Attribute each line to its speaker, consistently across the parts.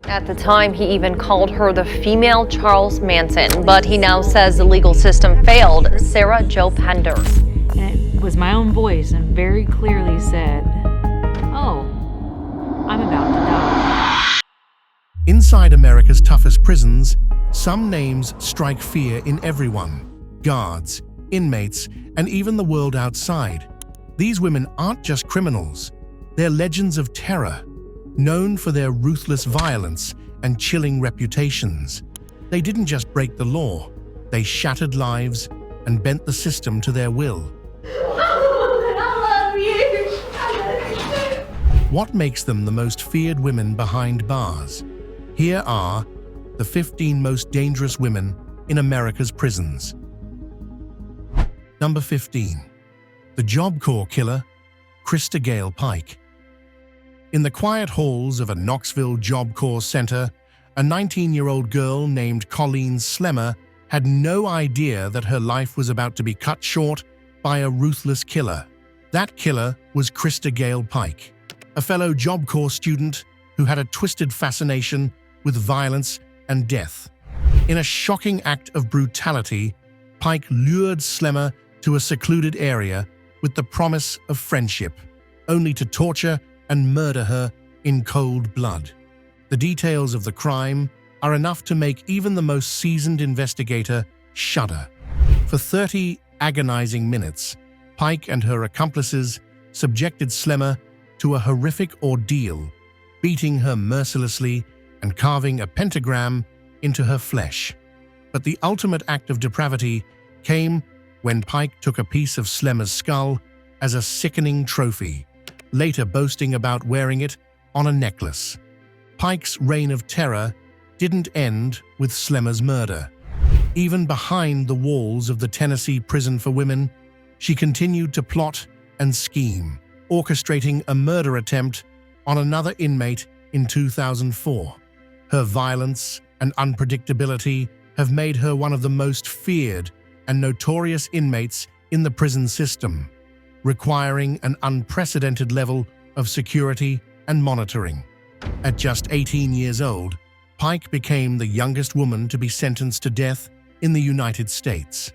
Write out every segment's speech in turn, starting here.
Speaker 1: At the time, he even called her the female Charles Manson, but he now says the legal system failed Sarah Joe Pender.
Speaker 2: And it was my own voice and very clearly said, "Oh, I'm about to die."
Speaker 3: Inside America's toughest prisons, some names strike fear in everyone: guards, inmates, and even the world outside. These women aren't just criminals. They're legends of terror, known for their ruthless violence and chilling reputations. They didn't just break the law, they shattered lives and bent the system to their will.
Speaker 4: I love you.
Speaker 3: What makes them the most feared women behind bars? Here are the 15 most dangerous women in America's prisons. Number 15. The Job Corps killer, Christa Gail Pike. In the quiet halls of a Knoxville Job Corps center, a 19-year-old girl named Colleen Slemmer had no idea that her life was about to be cut short by a ruthless killer. That killer was Christa Gail Pike, a fellow Job Corps student who had a twisted fascination with violence and death. In a shocking act of brutality, Pike lured Slemmer to a secluded area with the promise of friendship, only to torture and murder her in cold blood. The details of the crime are enough to make even the most seasoned investigator shudder. For 30 agonizing minutes, Pike and her accomplices subjected Slemmer to a horrific ordeal, beating her mercilessly and carving a pentagram into her flesh. But the ultimate act of depravity came when Pike took a piece of Slemmer's skull as a sickening trophy, later boasting about wearing it on a necklace. Pike's reign of terror didn't end with Slemmer's murder. Even behind the walls of the Tennessee Prison for Women, she continued to plot and scheme, orchestrating a murder attempt on another inmate in 2004. Her violence and unpredictability have made her one of the most feared and notorious inmates in the prison system, requiring an unprecedented level of security and monitoring. At just 18 years old, Pike became the youngest woman to be sentenced to death in the United States.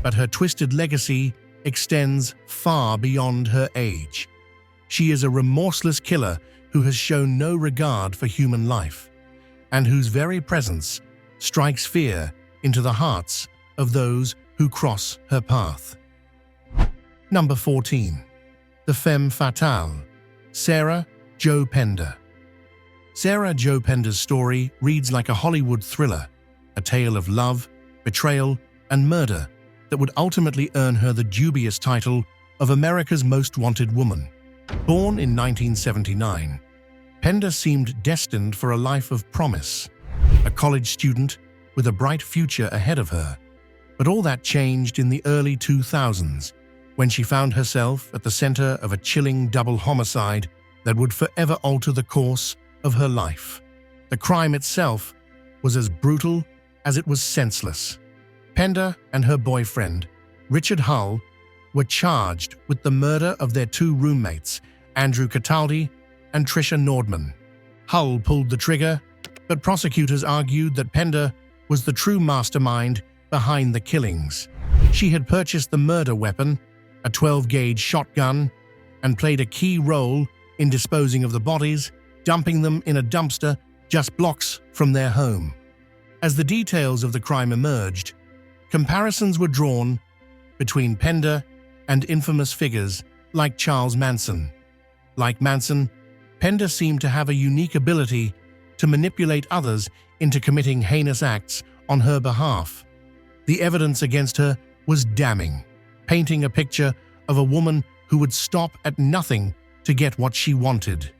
Speaker 3: But her twisted legacy extends far beyond her age. She is a remorseless killer who has shown no regard for human life, and whose very presence strikes fear into the hearts of those who cross her path. Number 14. The femme fatale, Sarah Joe Pender. Sarah Joe Pender's story reads like a Hollywood thriller, a tale of love, betrayal, and murder that would ultimately earn her the dubious title of America's Most Wanted Woman. Born in 1979, Pender seemed destined for a life of promise, a college student with a bright future ahead of her. But all that changed in the early 2000s, when she found herself at the center of a chilling double homicide that would forever alter the course of her life. The crime itself was as brutal as it was senseless. Pender and her boyfriend, Richard Hull, were charged with the murder of their two roommates, Andrew Cataldi and Tricia Nordman. Hull pulled the trigger, but prosecutors argued that Pender was the true mastermind behind the killings. She had purchased the murder weapon, a 12-gauge shotgun, and played a key role in disposing of the bodies, dumping them in a dumpster just blocks from their home. As the details of the crime emerged, comparisons were drawn between Pender and infamous figures like Charles Manson. Like Manson, Pender seemed to have a unique ability to manipulate others into committing heinous acts on her behalf. The evidence against her was damning, painting a picture of a woman who would stop at nothing to get what she wanted.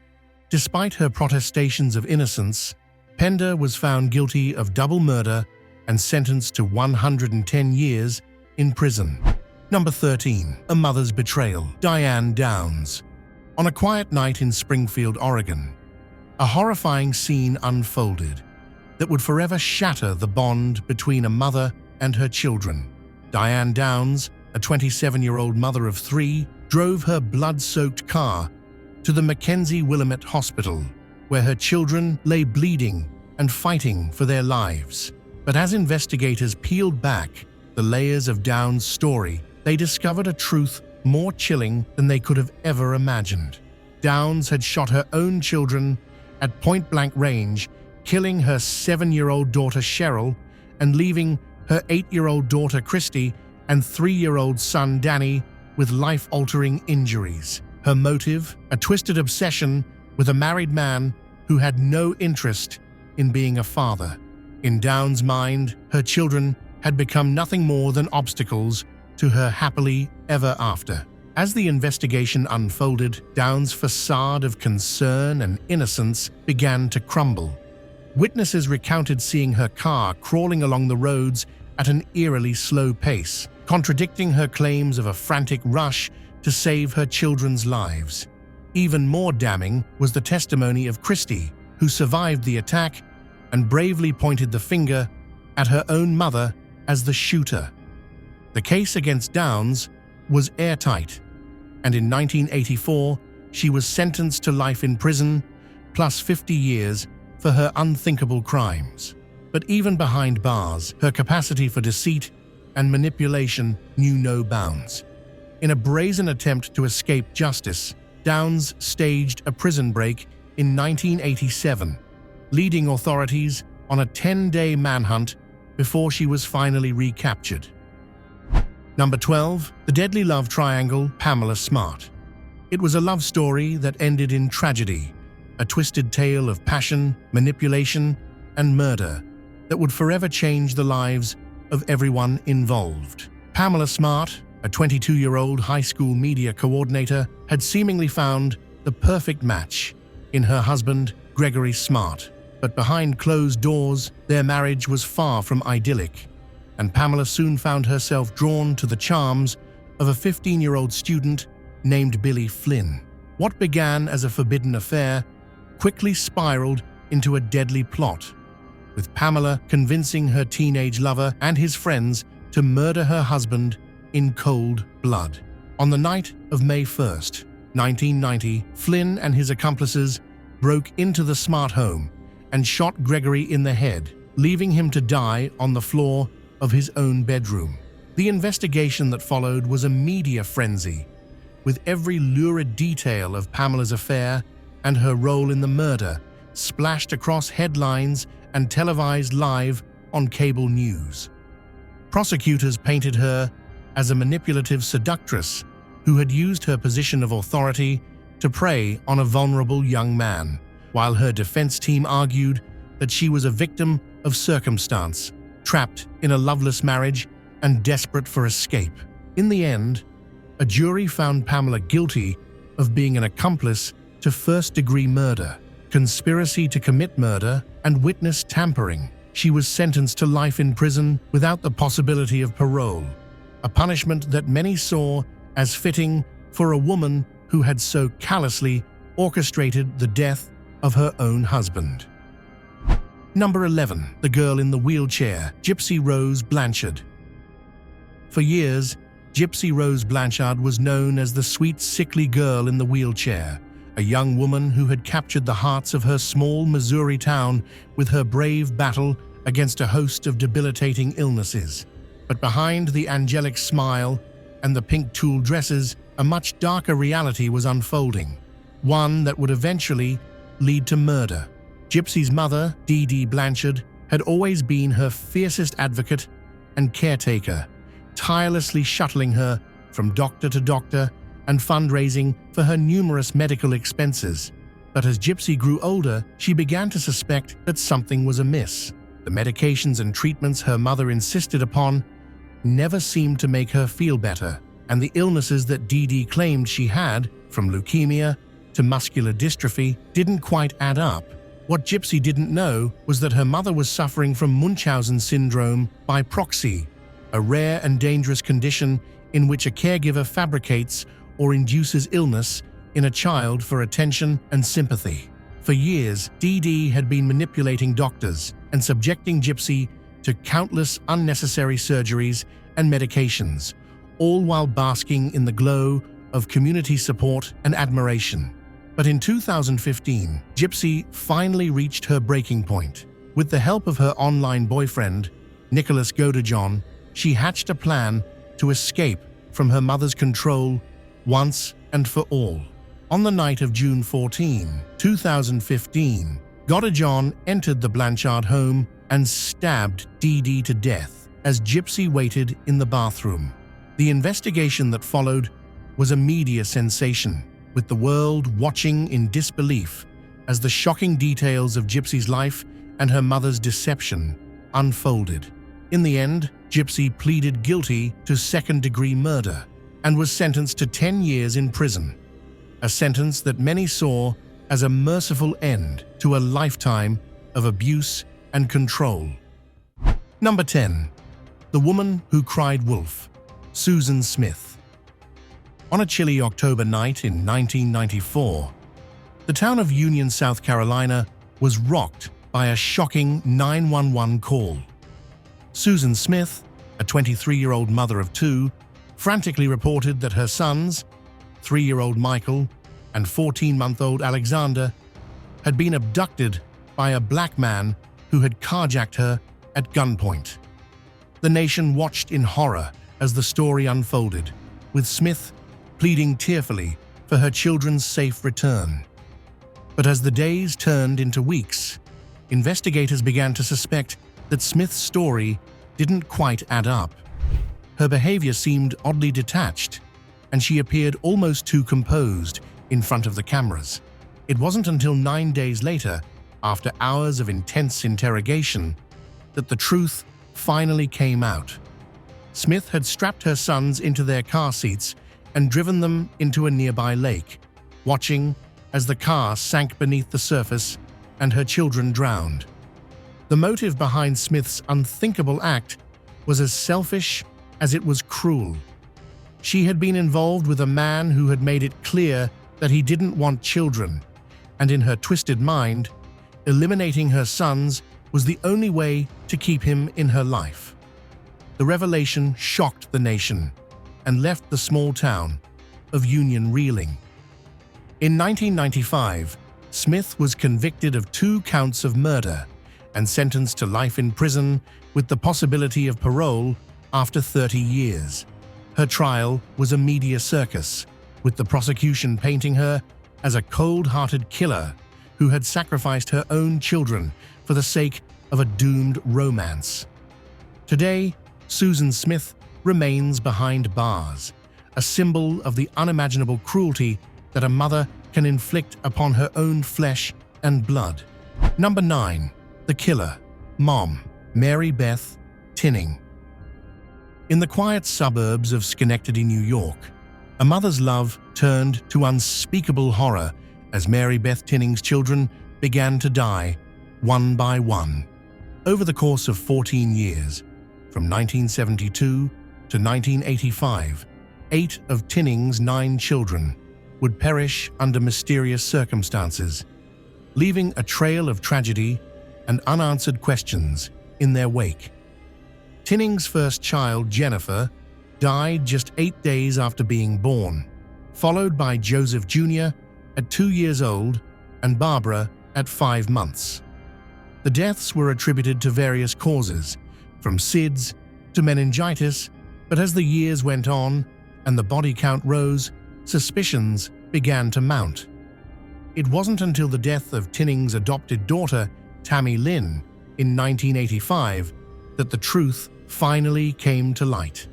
Speaker 3: Despite her protestations of innocence, Pender was found guilty of double murder and sentenced to 110 years in prison. Number 13. A Mother's Betrayal, Diane Downs. On a quiet night in Springfield, Oregon, a horrifying scene unfolded that would forever shatter the bond between a mother and her children. Diane Downs, a 27-year-old mother of three, drove her blood-soaked car to the Mackenzie Willamette Hospital, where her children lay bleeding and fighting for their lives. But as investigators peeled back the layers of Downs' story, they discovered a truth more chilling than they could have ever imagined. Downs had shot her own children at point-blank range, killing her 7-year-old daughter Cheryl and leaving her 8-year-old daughter Christy and 3-year-old son Danny with life-altering injuries. Her motive, a twisted obsession with a married man who had no interest in being a father. In Downs' mind, her children had become nothing more than obstacles to her happily ever after. As the investigation unfolded, Downs' facade of concern and innocence began to crumble. Witnesses recounted seeing her car crawling along the roads at an eerily slow pace, contradicting her claims of a frantic rush to save her children's lives. Even more damning was the testimony of Christy, who survived the attack and bravely pointed the finger at her own mother as the shooter. The case against Downs was airtight, and in 1984, she was sentenced to life in prison, plus 50 years for her unthinkable crimes. But even behind bars, her capacity for deceit and manipulation knew no bounds. In a brazen attempt to escape justice, Downs staged a prison break in 1987, leading authorities on a 10-day manhunt before she was finally recaptured. Number 12, the deadly love triangle, Pamela Smart. It was a love story that ended in tragedy, a twisted tale of passion, manipulation, and murder that would forever change the lives of everyone involved. Pamela Smart, a 22-year-old high school media coordinator, had seemingly found the perfect match in her husband, Gregory Smart. But behind closed doors, their marriage was far from idyllic, and Pamela soon found herself drawn to the charms of a 15-year-old student named Billy Flynn. What began as a forbidden affair quickly spiraled into a deadly plot, with Pamela convincing her teenage lover and his friends to murder her husband in cold blood. On the night of May 1st, 1990, Flynn and his accomplices broke into the Smart home and shot Gregory in the head, leaving him to die on the floor of his own bedroom. The investigation that followed was a media frenzy, with every lurid detail of Pamela's affair and her role in the murder splashed across headlines and televised live on cable news. Prosecutors painted her as a manipulative seductress who had used her position of authority to prey on a vulnerable young man, while her defense team argued that she was a victim of circumstance, trapped in a loveless marriage and desperate for escape. In the end, a jury found Pamela guilty of being an accomplice to first-degree murder, conspiracy to commit murder, and witness tampering. She was sentenced to life in prison without the possibility of parole, a punishment that many saw as fitting for a woman who had so callously orchestrated the death of her own husband. Number 11, the girl in the wheelchair, Gypsy Rose Blanchard. For years, Gypsy Rose Blanchard was known as the sweet, sickly girl in the wheelchair, a young woman who had captured the hearts of her small Missouri town with her brave battle against a host of debilitating illnesses. But behind the angelic smile and the pink tulle dresses, a much darker reality was unfolding, one that would eventually lead to murder. Gypsy's mother, Dee Dee Blanchard, had always been her fiercest advocate and caretaker, tirelessly shuttling her from doctor to doctor and fundraising for her numerous medical expenses. But as Gypsy grew older, she began to suspect that something was amiss. The medications and treatments her mother insisted upon never seemed to make her feel better, and the illnesses that Dee Dee claimed she had, from leukemia to muscular dystrophy, didn't quite add up. What Gypsy didn't know was that her mother was suffering from Munchausen syndrome by proxy, a rare and dangerous condition in which a caregiver fabricates or induces illness in a child for attention and sympathy. For years, Dee Dee had been manipulating doctors and subjecting Gypsy to countless unnecessary surgeries and medications, all while basking in the glow of community support and admiration. But in 2015, Gypsy finally reached her breaking point. With the help of her online boyfriend, Nicholas Godejohn, she hatched a plan to escape from her mother's control once and for all. On the night of June 14, 2015, Godejohn entered the Blanchard home and stabbed Dee Dee to death as Gypsy waited in the bathroom. The investigation that followed was a media sensation, with the world watching in disbelief as the shocking details of Gypsy's life and her mother's deception unfolded. In the end, Gypsy pleaded guilty to second-degree murder and was sentenced to 10 years in prison, a sentence that many saw as a merciful end to a lifetime of abuse and control. Number 10. The Woman Who Cried Wolf, Susan Smith. On a chilly October night in 1994, the town of Union, South Carolina was rocked by a shocking 911 call. Susan Smith, a 23-year-old mother of two, frantically reported that her sons, 3-year-old Michael and 14-month-old Alexander, had been abducted by a black man who had carjacked her at gunpoint. The nation watched in horror as the story unfolded, with Smith pleading tearfully for her children's safe return. But as the days turned into weeks, investigators began to suspect that Smith's story didn't quite add up. Her behavior seemed oddly detached, and she appeared almost too composed in front of the cameras. It wasn't until 9 days later, after hours of intense interrogation, that the truth finally came out. Smith had strapped her sons into their car seats and driven them into a nearby lake, watching as the car sank beneath the surface and her children drowned. The motive behind Smith's unthinkable act was as selfish as it was cruel. She had been involved with a man who had made it clear that he didn't want children, and in her twisted mind, eliminating her sons was the only way to keep him in her life. The revelation shocked the nation and left the small town of Union reeling. In 1995, Smith was convicted of 2 counts of murder and sentenced to life in prison with the possibility of parole after 30 years. Her trial was a media circus, with the prosecution painting her as a cold-hearted killer who had sacrificed her own children for the sake of a doomed romance. Today, Susan Smith remains behind bars, a symbol of the unimaginable cruelty that a mother can inflict upon her own flesh and blood. Number 9. The Killer, Mom, Mary Beth Tinning. In the quiet suburbs of Schenectady, New York, a mother's love turned to unspeakable horror as Mary Beth Tinning's children began to die, one by one. Over the course of 14 years, from 1972 to 1985, 8 of Tinning's 9 children would perish under mysterious circumstances, leaving a trail of tragedy and unanswered questions in their wake. Tinning's first child, Jennifer, died just 8 days after being born, followed by Joseph Jr. at 2 years old and Barbara at 5 months. The deaths were attributed to various causes, from SIDS to meningitis, but as the years went on and the body count rose, suspicions began to mount. It wasn't until the death of Tinning's adopted daughter, Tammy Lynn, in 1985 that the truth finally came to light.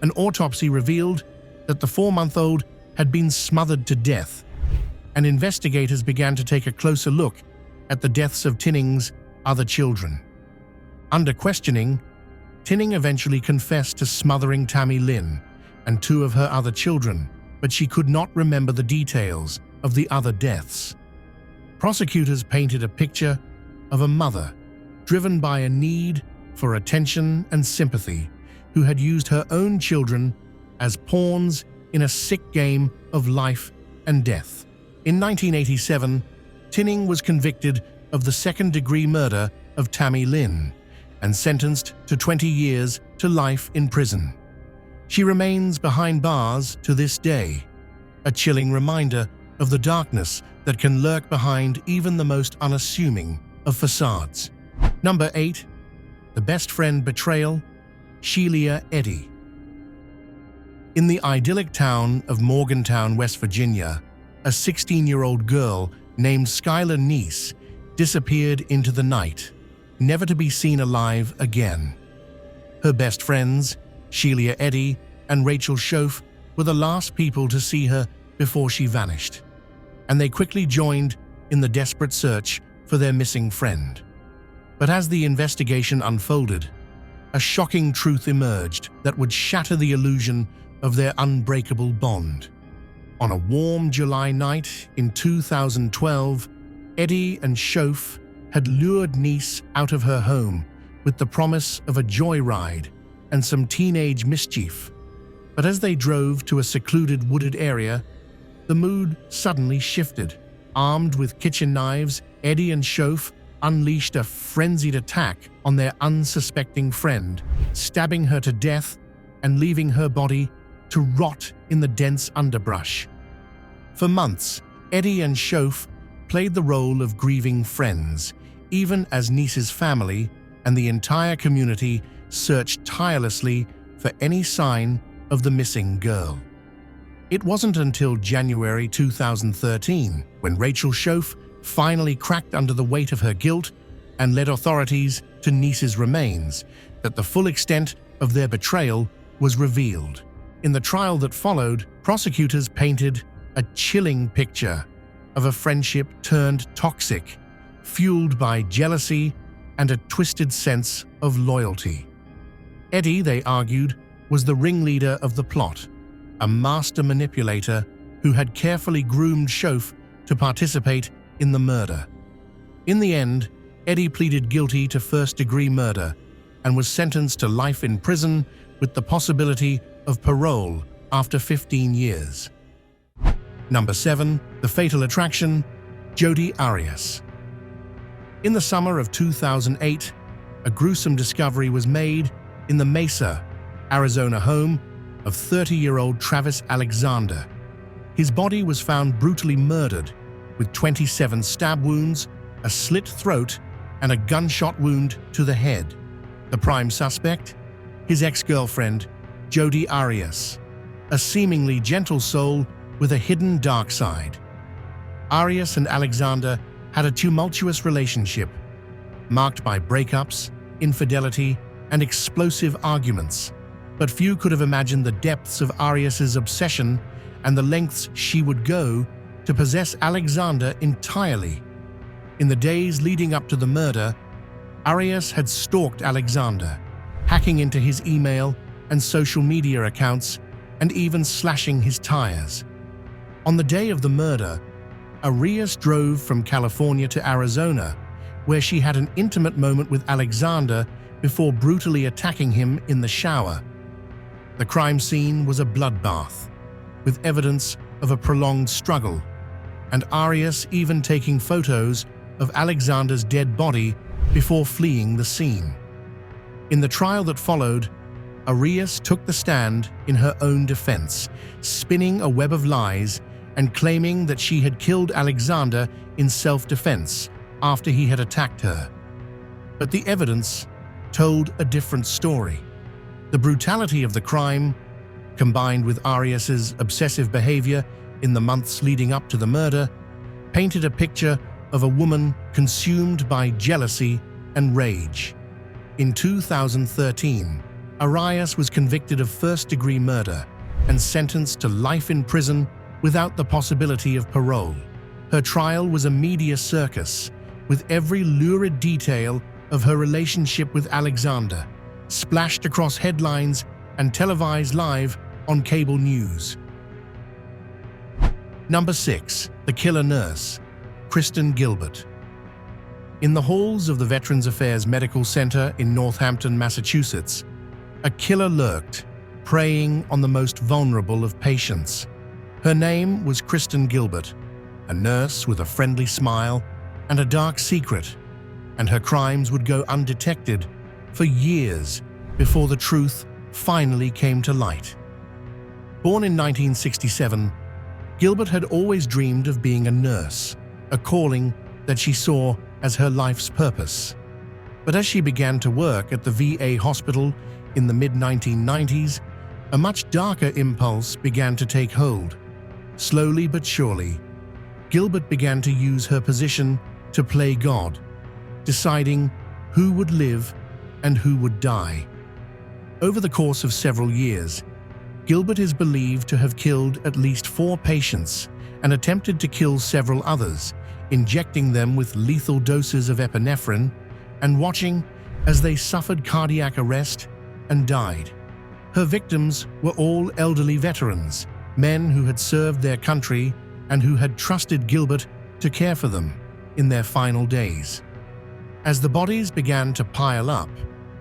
Speaker 3: An autopsy revealed that the 4-month-old had been smothered to death, and investigators began to take a closer look at the deaths of Tinning's other children. Under questioning, Tinning eventually confessed to smothering Tammy Lynn and 2 of her other children, but she could not remember the details of the other deaths. Prosecutors painted a picture of a mother driven by a need for attention and sympathy, who had used her own children as pawns in a sick game of life and death. In 1987, Tinning was convicted of the second-degree murder of Tammy Lynn and sentenced to 20 years to life in prison. She remains behind bars to this day, a chilling reminder of the darkness that can lurk behind even the most unassuming of facades. Number 8. The best friend betrayal, Shelia Eddy. In the idyllic town of Morgantown, West Virginia, a 16-year-old girl named Skylar Neese disappeared into the night, never to be seen alive again. Her best friends, Shelia Eddy and Rachel Schoaf, were the last people to see her before she vanished, and they quickly joined in the desperate search for their missing friend. But as the investigation unfolded, a shocking truth emerged that would shatter the illusion of their unbreakable bond. On a warm July night in 2012, Eddy and Schoaf had lured Neese out of her home with the promise of a joyride and some teenage mischief. But as they drove to a secluded wooded area, the mood suddenly shifted. Armed with kitchen knives, Eddy and Schoaf unleashed a frenzied attack on their unsuspecting friend, stabbing her to death and leaving her body to rot in the dense underbrush. For months, Eddy and Schoaf played the role of grieving friends, even as Neese's family and the entire community searched tirelessly for any sign of the missing girl. It wasn't until January 2013, when Rachel Schoaf finally cracked under the weight of her guilt and led authorities to Neese's remains, that the full extent of their betrayal was revealed. In the trial that followed, prosecutors painted a chilling picture of a friendship turned toxic, fueled by jealousy and a twisted sense of loyalty. Eddy, they argued, was the ringleader of the plot, a master manipulator who had carefully groomed Schoaf to participate in the murder. In the end, Eddy pleaded guilty to first-degree murder and was sentenced to life in prison with the possibility of parole after 15 years. Number 7. The fatal attraction, Jodi Arias. In the summer of 2008, a gruesome discovery was made in the Mesa, Arizona home of 30-year-old Travis Alexander. His body was found brutally murdered with 27 stab wounds, a slit throat, and a gunshot wound to the head. The prime suspect? His ex-girlfriend, Jodi Arias, a seemingly gentle soul with a hidden dark side. Arias and Alexander had a tumultuous relationship, marked by breakups, infidelity, and explosive arguments. But few could have imagined the depths of Arias's obsession and the lengths she would go to possess Alexander entirely. In the days leading up to the murder, Arias had stalked Alexander, hacking into his email and social media accounts and even slashing his tires. On the day of the murder, Arias drove from California to Arizona, where she had an intimate moment with Alexander before brutally attacking him in the shower. The crime scene was a bloodbath, with evidence of a prolonged struggle, and Arias even taking photos of Alexander's dead body before fleeing the scene. In the trial that followed, Arias took the stand in her own defense, spinning a web of lies and claiming that she had killed Alexander in self-defense after he had attacked her. But the evidence told a different story. The brutality of the crime, combined with Arias's obsessive behavior in the months leading up to the murder, painted a picture of a woman consumed by jealousy and rage. In 2013, Arias was convicted of first-degree murder and sentenced to life in prison without the possibility of parole. Her trial was a media circus, with every lurid detail of her relationship with Alexander splashed across headlines and televised live on cable news. Number 6. The killer nurse, Kristen Gilbert. In the halls of the Veterans Affairs Medical Center in Northampton, Massachusetts, a killer lurked, preying on the most vulnerable of patients. Her name was Kristen Gilbert, a nurse with a friendly smile and a dark secret, and her crimes would go undetected for years before the truth finally came to light. Born in 1967, Gilbert had always dreamed of being a nurse, a calling that she saw as her life's purpose. But as she began to work at the VA hospital in the mid-1990s, a much darker impulse began to take hold. Slowly but surely, Gilbert began to use her position to play God, deciding who would live and who would die. Over the course of several years, Gilbert is believed to have killed at least 4 patients and attempted to kill several others, injecting them with lethal doses of epinephrine and watching as they suffered cardiac arrest and died. Her victims were all elderly veterans, men who had served their country and who had trusted Gilbert to care for them in their final days. As the bodies began to pile up,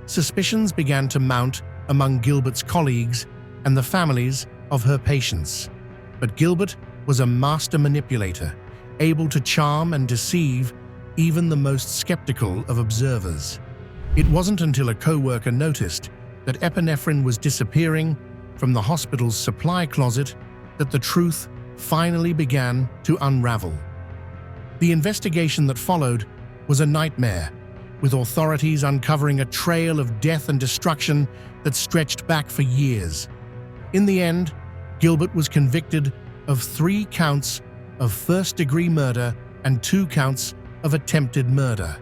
Speaker 3: suspicions began to mount among Gilbert's colleagues and the families of her patients. But Gilbert was a master manipulator, able to charm and deceive even the most skeptical of observers. It wasn't until a co-worker noticed that epinephrine was disappearing from the hospital's supply closet that the truth finally began to unravel. The investigation that followed was a nightmare, with authorities uncovering a trail of death and destruction that stretched back for years. In the end, Gilbert was convicted of 3 counts of first-degree murder and 2 counts of attempted murder,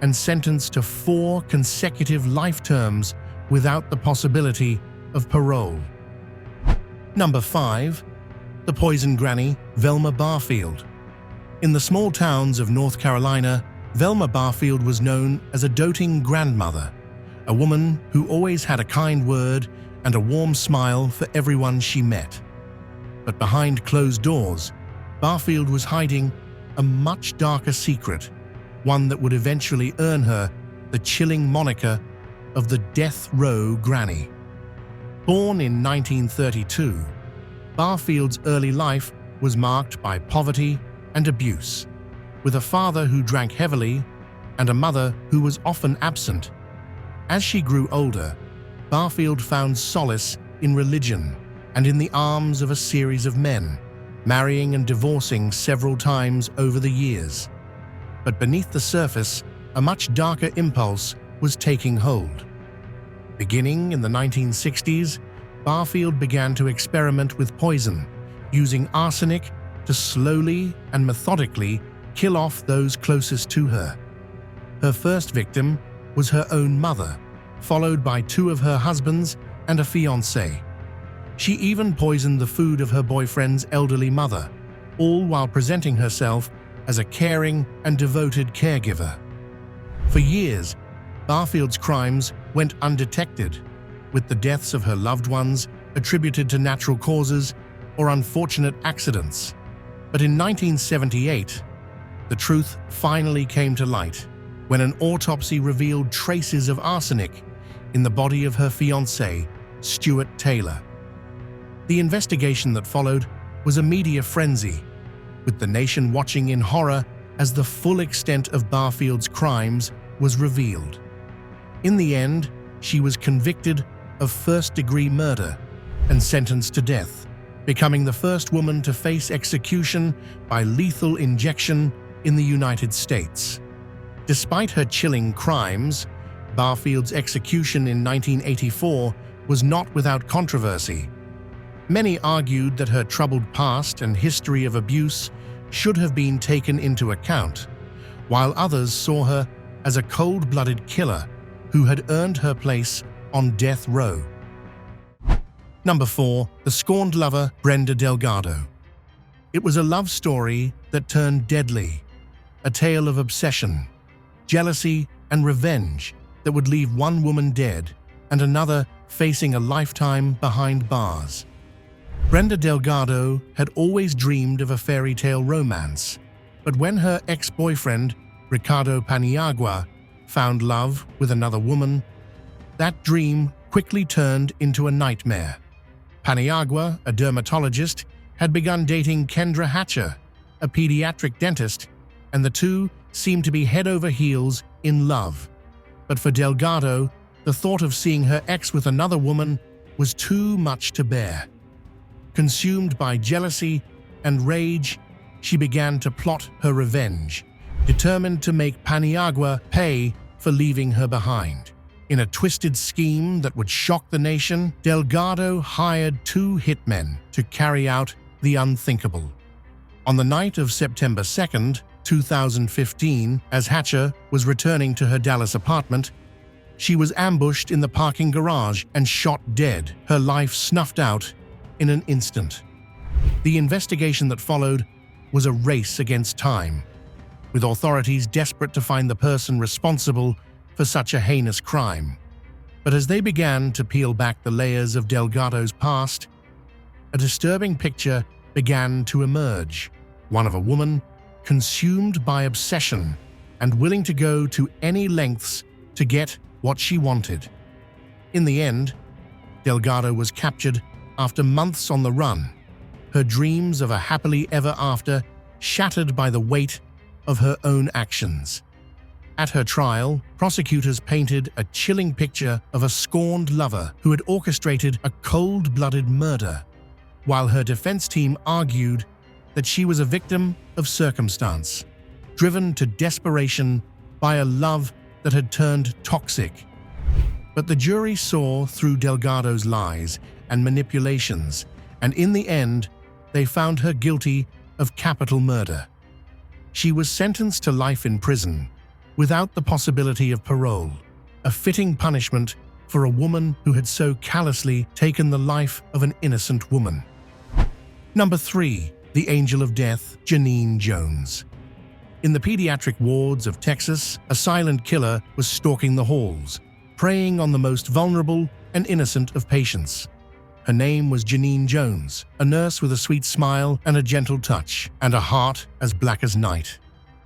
Speaker 3: and sentenced to 4 consecutive life terms without the possibility of parole. Number 5. The Poison Granny, Velma Barfield. In the small towns of North Carolina, Velma Barfield was known as a doting grandmother, a woman who always had a kind word and a warm smile for everyone she met. But behind closed doors, Barfield was hiding a much darker secret, one that would eventually earn her the chilling moniker of the Death Row Granny. Born in 1932, Barfield's early life was marked by poverty and abuse, with a father who drank heavily and a mother who was often absent. As she grew older, Barfield found solace in religion and in the arms of a series of men, marrying and divorcing several times over the years. But beneath the surface, a much darker impulse was taking hold. Beginning in the 1960s, Barfield began to experiment with poison, using arsenic to slowly and methodically kill off those closest to her. Her first victim was her own mother, followed by 2 of her husbands and a fiancé. She even poisoned the food of her boyfriend's elderly mother, all while presenting herself as a caring and devoted caregiver. For years, Barfield's crimes went undetected, with the deaths of her loved ones attributed to natural causes or unfortunate accidents. But in 1978, the truth finally came to light when an autopsy revealed traces of arsenic in the body of her fiancé, Stuart Taylor. The investigation that followed was a media frenzy, with the nation watching in horror as the full extent of Barfield's crimes was revealed. In the end, she was convicted of first-degree murder and sentenced to death, becoming the first woman to face execution by lethal injection in the United States. Despite her chilling crimes, Barfield's execution in 1984 was not without controversy. Many argued that her troubled past and history of abuse should have been taken into account, while others saw her as a cold-blooded killer who had earned her place on death row. Number 4. The Scorned Lover, Brenda Delgado. It was a love story that turned deadly, a tale of obsession, jealousy, and revenge that would leave one woman dead and another facing a lifetime behind bars. Brenda Delgado had always dreamed of a fairy tale romance, but when her ex-boyfriend, Ricardo Paniagua, found love with another woman, that dream quickly turned into a nightmare. Paniagua, a dermatologist, had begun dating Kendra Hatcher, a pediatric dentist, and the two seemed to be head over heels in love. But for Delgado, the thought of seeing her ex with another woman was too much to bear. Consumed by jealousy and rage, she began to plot her revenge, determined to make Paniagua pay for leaving her behind. In a twisted scheme that would shock the nation, Delgado hired 2 hitmen to carry out the unthinkable. On the night of September 2nd, 2015, as Hatcher was returning to her Dallas apartment, she was ambushed in the parking garage and shot dead, her life snuffed out in an instant. The investigation that followed was a race against time, with authorities desperate to find the person responsible for such a heinous crime. But as they began to peel back the layers of Delgado's past, a disturbing picture began to emerge, one of a woman consumed by obsession and willing to go to any lengths to get what she wanted. In the end, Delgado was captured after months on the run, her dreams of a happily ever after shattered by the weight of her own actions. At her trial, prosecutors painted a chilling picture of a scorned lover who had orchestrated a cold-blooded murder, while her defense team argued that she was a victim of circumstance, driven to desperation by a love that had turned toxic. But the jury saw through Delgado's lies and manipulations, and in the end, they found her guilty of capital murder. She was sentenced to life in prison, without the possibility of parole, a fitting punishment for a woman who had so callously taken the life of an innocent woman. Number 3. The Angel of Death, Genene Jones. In the pediatric wards of Texas, a silent killer was stalking the halls, preying on the most vulnerable and innocent of patients. Her name was Genene Jones, a nurse with a sweet smile and a gentle touch, and a heart as black as night.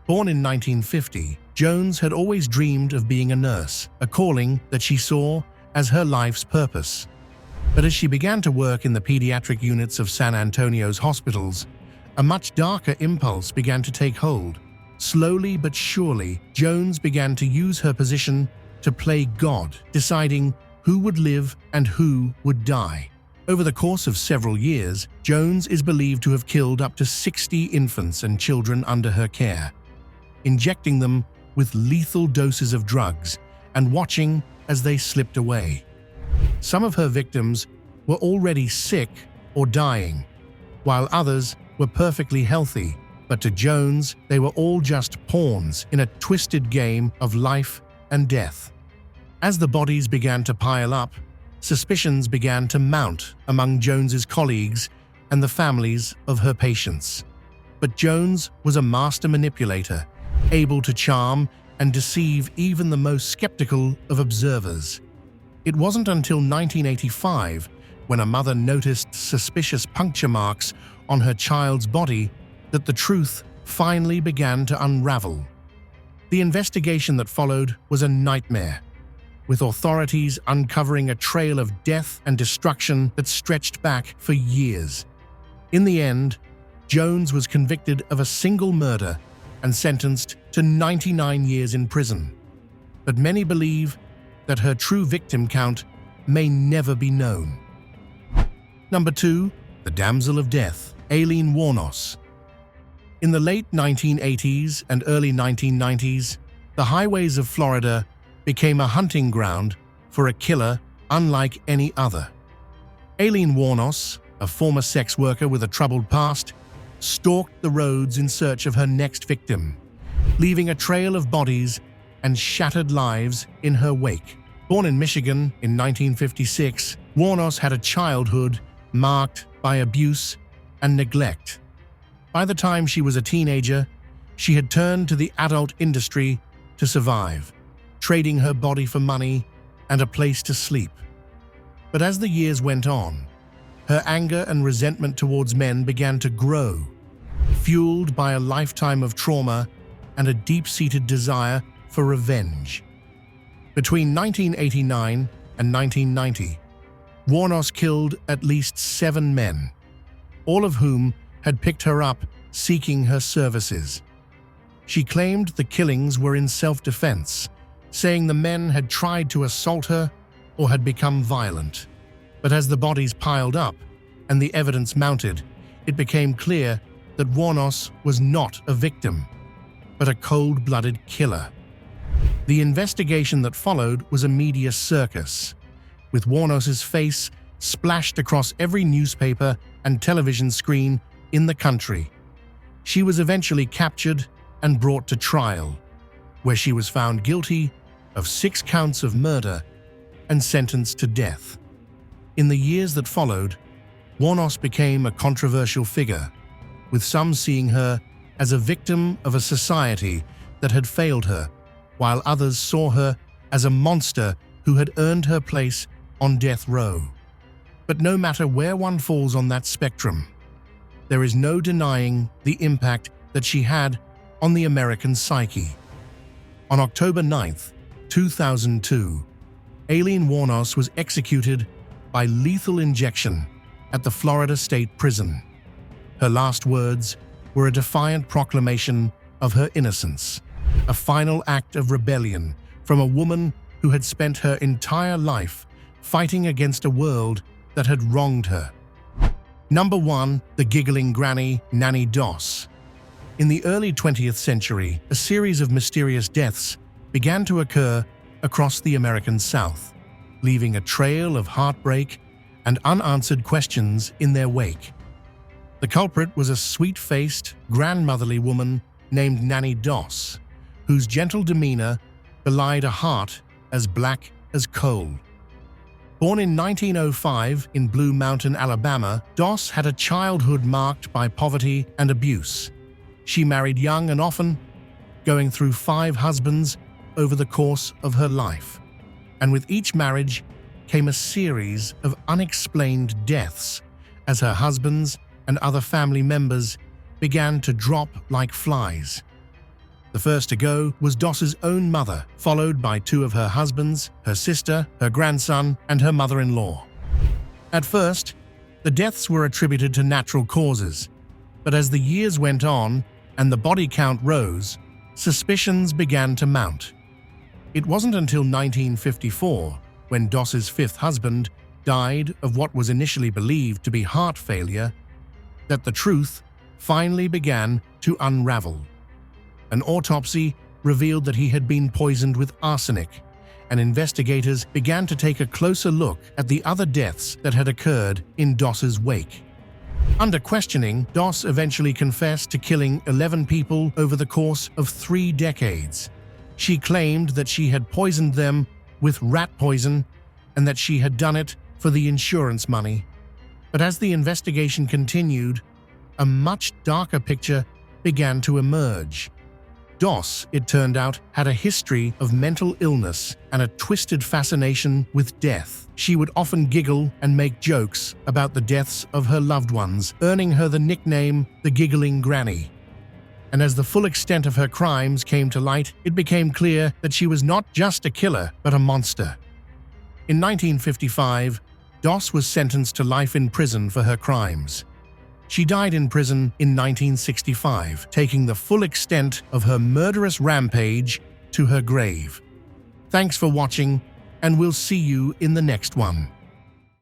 Speaker 3: Born in 1950, Jones had always dreamed of being a nurse, a calling that she saw as her life's purpose. But as she began to work in the pediatric units of San Antonio's hospitals, a much darker impulse began to take hold. Slowly but surely, Jones began to use her position to play God, deciding who would live and who would die. Over the course of several years, Jones is believed to have killed up to 60 infants and children under her care, injecting them with lethal doses of drugs and watching as they slipped away. Some of her victims were already sick or dying, while others were perfectly healthy, but to Jones, they were all just pawns in a twisted game of life and death. As the bodies began to pile up, suspicions began to mount among Jones's colleagues and the families of her patients. But Jones was a master manipulator, able to charm and deceive even the most skeptical of observers. It wasn't until 1985, when a mother noticed suspicious puncture marks on her child's body, that the truth finally began to unravel. The investigation that followed was a nightmare, with authorities uncovering a trail of death and destruction that stretched back for years. In the end, Jones was convicted of a single murder and sentenced to 99 years in prison. But many believe that her true victim count may never be known. Number 2. The Damsel of Death, Aileen Wuornos. In the late 1980s and early 1990s, the highways of Florida became a hunting ground for a killer unlike any other. Aileen Wuornos, a former sex worker with a troubled past, stalked the roads in search of her next victim, leaving a trail of bodies and shattered lives in her wake. Born in Michigan in 1956, Wuornos had a childhood marked by abuse and neglect. By the time she was a teenager, she had turned to the adult industry to survive, trading her body for money and a place to sleep. But as the years went on, her anger and resentment towards men began to grow, fueled by a lifetime of trauma and a deep-seated desire for revenge. Between 1989 and 1990, Wuornos killed at least 7 men, all of whom had picked her up seeking her services. She claimed the killings were in self-defense, saying the men had tried to assault her or had become violent. But as the bodies piled up and the evidence mounted, it became clear that Wuornos was not a victim, but a cold-blooded killer. The investigation that followed was a media circus, with Wuornos's face splashed across every newspaper and television screen in the country. She was eventually captured and brought to trial, where she was found guilty of 6 counts of murder and sentenced to death. In the years that followed, Wuornos became a controversial figure, with some seeing her as a victim of a society that had failed her, while others saw her as a monster who had earned her place on death row. But no matter where one falls on that spectrum, there is no denying the impact that she had on the American psyche. On October 9, 2002, Aileen Wuornos was executed by lethal injection at the Florida State Prison. Her last words were a defiant proclamation of her innocence, a final act of rebellion from a woman who had spent her entire life fighting against a world that had wronged her. Number 1. The giggling granny, Nanny Doss. In the early 20th century, a series of mysterious deaths began to occur across the American South, leaving a trail of heartbreak and unanswered questions in their wake. The culprit was a sweet-faced, grandmotherly woman named Nanny Doss, whose gentle demeanor belied a heart as black as coal. Born in 1905 in Blue Mountain, Alabama, Doss had a childhood marked by poverty and abuse. She married young and often, going through 5 husbands over the course of her life. And with each marriage came a series of unexplained deaths as her husbands and other family members began to drop like flies. The first to go was Doss's own mother, followed by 2 of her husbands, her sister, her grandson, and her mother-in-law. At first, the deaths were attributed to natural causes, but as the years went on and the body count rose, suspicions began to mount. It wasn't until 1954, when Doss's 5th husband died of what was initially believed to be heart failure, that the truth finally began to unravel. An autopsy revealed that he had been poisoned with arsenic, and investigators began to take a closer look at the other deaths that had occurred in Doss's wake. Under questioning, Doss eventually confessed to killing 11 people over the course of 3 decades. She claimed that she had poisoned them with rat poison and that she had done it for the insurance money. But as the investigation continued, a much darker picture began to emerge. Doss, it turned out, had a history of mental illness and a twisted fascination with death. She would often giggle and make jokes about the deaths of her loved ones, earning her the nickname the Giggling Granny. And as the full extent of her crimes came to light, it became clear that she was not just a killer, but a monster. In 1955, Doss was sentenced to life in prison for her crimes. She died in prison in 1965, taking the full extent of her murderous rampage to her grave. Thanks for watching, and we'll see you in the next one.